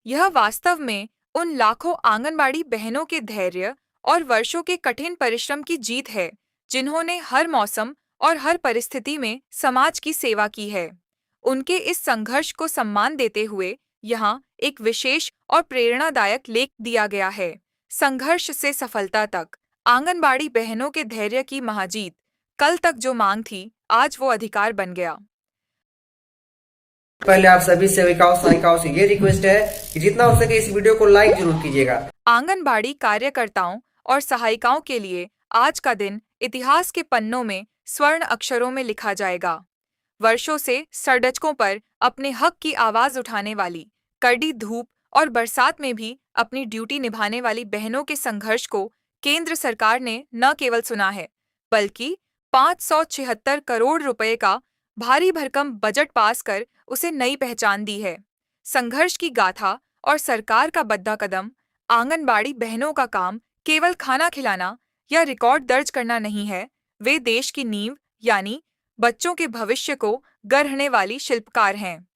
यह वास्तव में उन लाखों आंगनबाड़ी बहनों के धैर्य और वर्षों के कठिन परिश्रम की जीत है, जिन्होंने हर मौसम और हर परिस्थिति में समाज की सेवा की है। उनके इस संघर्ष को सम्मान देते हुए यहाँ एक विशेष और प्रेरणादायक लेख दिया गया है। संघर्ष से सफलता तक, आंगनबाड़ी बहनों के धैर्य की महाजीत। कल तक जो मांग थी, आज वो अधिकार बन गया। पहले आप सभी सेविकाओं सहायिकाओं से ये रिक्वेस्ट है कि जितना हो सके इस वीडियो को लाइक जरूर कीजिएगा। आंगनबाड़ी कार्यकर्ताओं और सहायिकाओं के लिए आज का दिन इतिहास के पन्नों में स्वर्ण अक्षरों में लिखा जाएगा। वर्षों से सड़कों पर अपने हक की आवाज उठाने वाली, कड़ी धूप और बरसात में भी अपनी ड्यूटी निभाने वाली बहनों के संघर्ष को केंद्र सरकार ने न केवल सुना है, बल्कि 576 करोड़ रुपए का भारी भरकम बजट पास कर उसे नई पहचान दी है। संघर्ष की गाथा और सरकार का बद्धा कदम। आंगनबाड़ी बहनों का काम केवल खाना खिलाना या रिकॉर्ड दर्ज करना नहीं है, वे देश की नींव यानी बच्चों के भविष्य को गढ़ने वाली शिल्पकार हैं।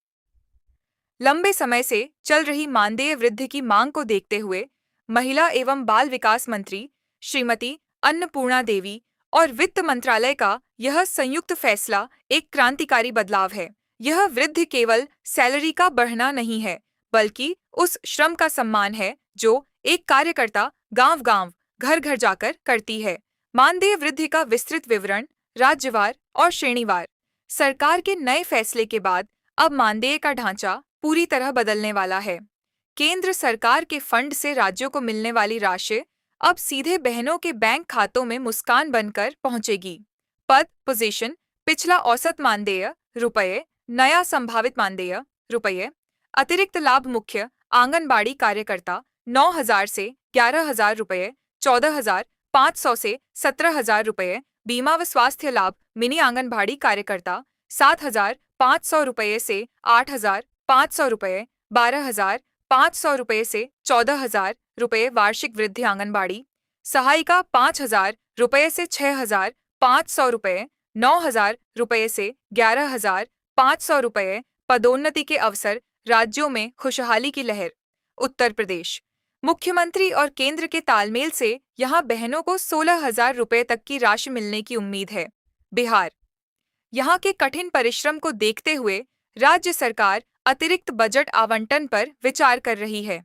लंबे समय से चल रही मानदेय वृद्धि की मांग को देखते हुए महिला एवं बाल विकास मंत्री श्रीमती अन्नपूर्णा देवी और वित्त मंत्रालय का यह संयुक्त फैसला एक क्रांतिकारी बदलाव है। यह वृद्धि केवल सैलरी का बढ़ना नहीं है, बल्कि उस श्रम का सम्मान है जो एक कार्यकर्ता गांव-गांव, घर-घर जाकर करती है। मानदेय वृद्धि का विस्तृत विवरण राज्यवार और श्रेणीवार। सरकार के नए फैसले के बाद अब मानदेय का ढांचा पूरी तरह बदलने वाला है। केंद्र सरकार के फंड से राज्यों को मिलने वाली राशि अब सीधे बहनों के बैंक खातों में मुस्कान बनकर पहुंचेगी। पद पोजीशन, पिछला औसत मानदेय रुपये, नया संभावित मानदेय रुपये, अतिरिक्त लाभ मुख्य आंगनबाड़ी कार्यकर्ता 9,000 से 11,000 रुपये, 14,500 से 17,000 रुपये, बीमा व स्वास्थ्य लाभ मिनी आंगनबाड़ी कार्यकर्ता 7,500 रुपये से 8,500 रुपये, 12,500 रुपये से 14,000 रुपये वार्षिक वृद्धि आंगनबाड़ी सहायिका 5,000 रुपये से 6,500 रुपये, 9,000 रुपये से 11,500 रुपये, पदोन्नति के अवसर, राज्यों में खुशहाली की लहर। उत्तर प्रदेश मुख्यमंत्री और केंद्र के तालमेल से यहां बहनों को 16,000 रुपये तक की राशि मिलने की उम्मीद है। बिहार यहां के कठिन परिश्रम को देखते हुए राज्य सरकार अतिरिक्त बजट आवंटन पर विचार कर रही है।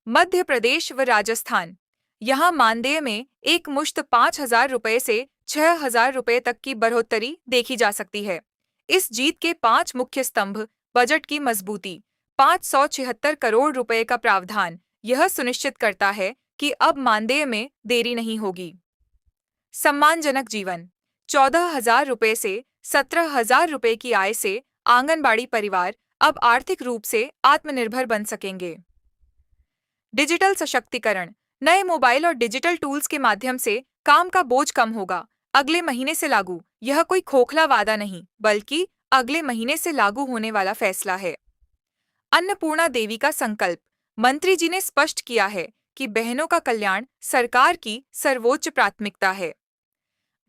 मध्य प्रदेश व राजस्थान यहां मानदेय में एक मुश्त 5,000 रुपये से 6,000 रुपये तक की बढ़ोतरी देखी जा सकती है। इस जीत के 5 मुख्य स्तंभ: बजट की मजबूती, 576 करोड़ रुपए का प्रावधान यह सुनिश्चित करता है कि अब मानदेय में देरी नहीं होगी। सम्मानजनक जीवन, 14,000 रुपये से 17,000 रुपये की आय से आंगनबाड़ी परिवार अब आर्थिक रूप से आत्मनिर्भर बन सकेंगे। डिजिटल सशक्तिकरण, नए मोबाइल और डिजिटल टूल्स के माध्यम से काम का बोझ कम होगा। अगले महीने से लागू। यह कोई खोखला वादा नहीं, बल्कि अगले महीने से लागू होने वाला फैसला है। अन्नपूर्णा देवी का संकल्प, मंत्री जी ने स्पष्ट किया है कि बहनों का कल्याण सरकार की सर्वोच्च प्राथमिकता है।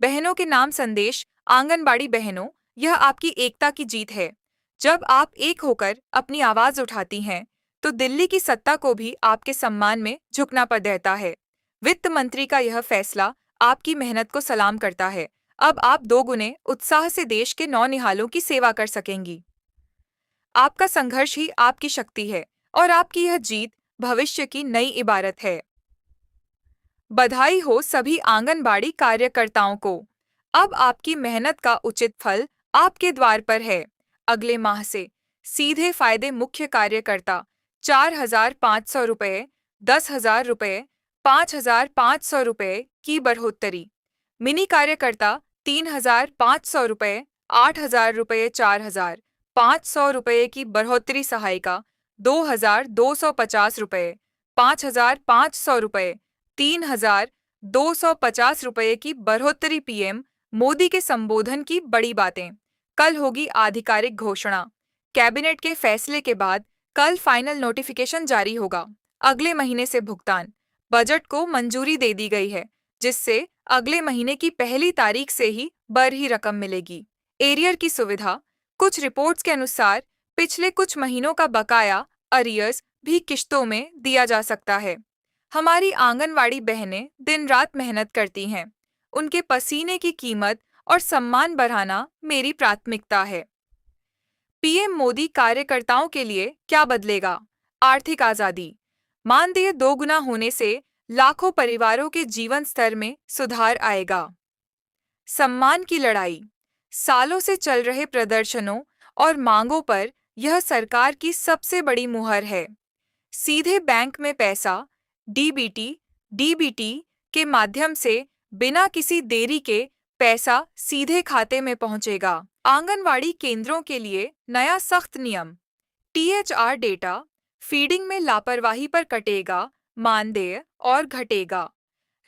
बहनों के नाम संदेश, आंगनबाड़ी बहनों, यह आपकी एकता की जीत है। जब आप एक होकर अपनी आवाज उठाती हैं, तो दिल्ली की सत्ता को भी आपके सम्मान में झुकना पड़ रहता है। वित्त मंत्री का यह फैसला आपकी मेहनत को सलाम करता है। अब आप दोगुने उत्साह से देश के नौनिहालों की सेवा कर सकेंगी। आपका संघर्ष ही आपकी शक्ति है और आपकी यह जीत भविष्य की नई इबारत है। बधाई हो सभी आंगनबाड़ी कार्यकर्ताओं को। अब आपकी मेहनत का उचित फल आपके द्वार पर है। अगले माह से सीधे फायदे मुख्य कार्यकर्ता 4,500 रुपये, 10,000 रुपये, 5,500 रुपये की बढ़ोतरी, मिनी कार्यकर्ता 3,500 रुपये, 8,000 रुपये, 4,500 रुपये की बढ़ोतरी सहायिका 2,250 रुपये, 5,500 रुपये, 3,250 रुपये की बढ़ोतरी। पीएम मोदी के संबोधन की बड़ी बातें। कल होगी आधिकारिक घोषणा। कैबिनेट के फैसले के बाद कल फाइनल नोटिफिकेशन जारी होगा। अगले महीने से भुगतान। बजट को मंजूरी दे दी गई है, जिससे अगले महीने की पहली तारीख से ही बड़ी रकम मिलेगी। एरियर की सुविधा, कुछ रिपोर्ट्स के अनुसार पिछले कुछ महीनों का बकाया अरियर्स भी किश्तों में दिया जा सकता है। हमारी आंगनवाड़ी बहनें दिन रात मेहनत करती हैं। उनके पसीने की कीमत और सम्मान बढ़ाना मेरी प्राथमिकता है। पीएम मोदी कार्यकर्ताओं के लिए क्या बदलेगा? आर्थिक आजादी। मानदेय दोगुना होने से लाखों परिवारों के जीवन स्तर में सुधार आएगा। सम्मान की लड़ाई। सालों से चल रहे प्रदर्शनों और मांगों पर यह सरकार की सबसे बड़ी मुहर है। सीधे बैंक में पैसा डीबीटी के माध्यम से बिना किसी देरी के पैसा सीधे खाते में पहुंचेगा। आंगनवाड़ी केंद्रों के लिए नया सख्त नियम। टीएचआर डेटा फीडिंग में लापरवाही पर कटेगा मानदेय और घटेगा।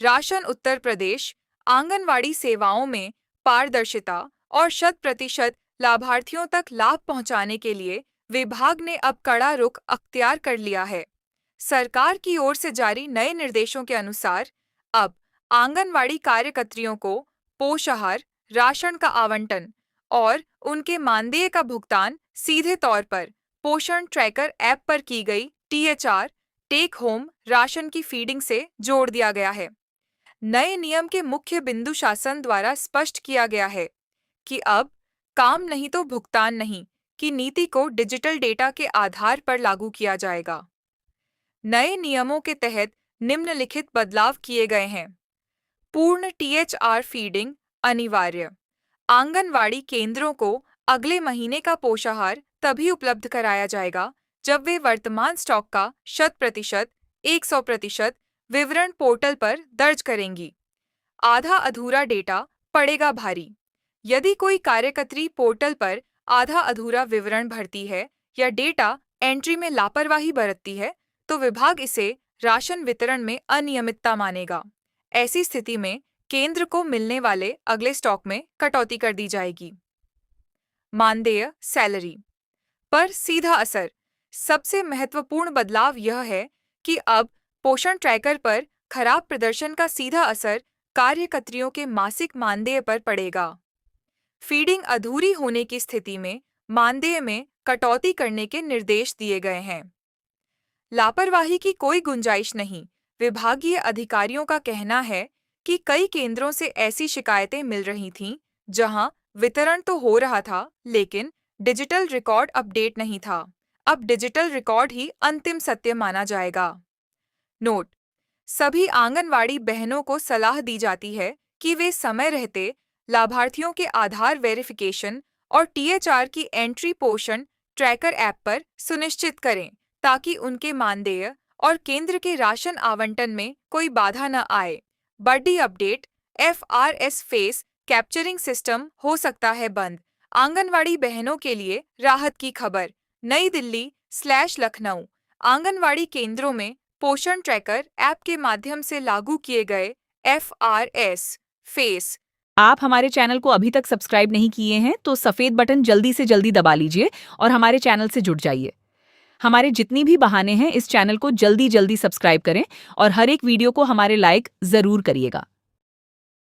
राशन उत्तर प्रदेश आंगनवाड़ी सेवाओं में पारदर्शिता और 100% लाभार्थियों तक लाभ पहुंचाने के लिए विभाग ने अब कड़ा रुख अख्तियार कर लिया है। सरकार की ओर से जारी नए निर्देशों के अनुसार अब आंगनवाड़ी कार्यकर्तियों को पोषाहार, राशन का आवंटन और उनके मानदेय का भुगतान सीधे तौर पर पोषण ट्रैकर ऐप पर की गई टीएचआर टेक होम राशन की फीडिंग से जोड़ दिया गया है। नए नियम के मुख्य बिंदु शासन द्वारा स्पष्ट किया गया है कि अब काम नहीं तो भुगतान नहीं की नीति को डिजिटल डेटा के आधार पर लागू किया जाएगा। नए नियमों के तहत निम्नलिखित बदलाव किए गए हैं। पूर्ण टीएचआर फीडिंग अनिवार्य। आंगनवाड़ी केंद्रों को अगले महीने का पोषाहार तभी उपलब्ध कराया जाएगा जब वे वर्तमान स्टॉक का 100% विवरण पोर्टल पर दर्ज करेंगी। आधा अधूरा डेटा पड़ेगा भारी। यदि कोई कार्यकर्त्री पोर्टल पर आधा अधूरा विवरण भरती है या डेटा एंट्री में लापरवाही बरतती है, तो विभाग इसे राशन वितरण में अनियमितता मानेगा। ऐसी स्थिति में केंद्र को मिलने वाले अगले स्टॉक में कटौती कर दी जाएगी। मानदेय सैलरी पर सीधा असर। सबसे महत्वपूर्ण बदलाव यह है कि अब पोषण ट्रैकर पर खराब प्रदर्शन का सीधा असर कार्यकर्तियों के मासिक मानदेय पर पड़ेगा। फीडिंग अधूरी होने की स्थिति में मानदेय में कटौती करने के निर्देश दिए गए हैं। लापरवाही की कोई गुंजाइश नहीं। विभागीय अधिकारियों का कहना है कि कई केंद्रों से ऐसी शिकायतें मिल रही थीं, जहां वितरण तो हो रहा था, लेकिन डिजिटल रिकॉर्ड अपडेट नहीं था। अब डिजिटल रिकॉर्ड ही अंतिम सत्य माना जाएगा। नोट: सभी आंगनवाड़ी बहनों को सलाह दी जाती है कि वे समय रहते लाभार्थियों के आधार वेरिफिकेशन और टीएचआर की एंट्री पोषण ट्रैकर ऐप पर सुनिश्चित करें, ताकि उनके मानदेय और केंद्र के राशन आवंटन में कोई बाधा न आए। बड़ी update: FRS face capturing system हो सकता है बंद। आंगनवाड़ी बहनों के लिए राहत की खबर। नई दिल्ली/लखनऊ आंगनवाड़ी केंद्रों में पोषण ट्रैकर ऐप के माध्यम से लागू किए गए एफआरएस फेस। आप हमारे चैनल को अभी तक सब्सक्राइब नहीं किए हैं तो सफेद बटन जल्दी से जल्दी दबा लीजिए और हमारे चैनल से जुड़ जाइए। हमारे जितनी भी बहाने हैं इस चैनल को जल्दी जल्दी सब्सक्राइब करें और हर एक वीडियो को हमारे लाइक जरूर करिएगा।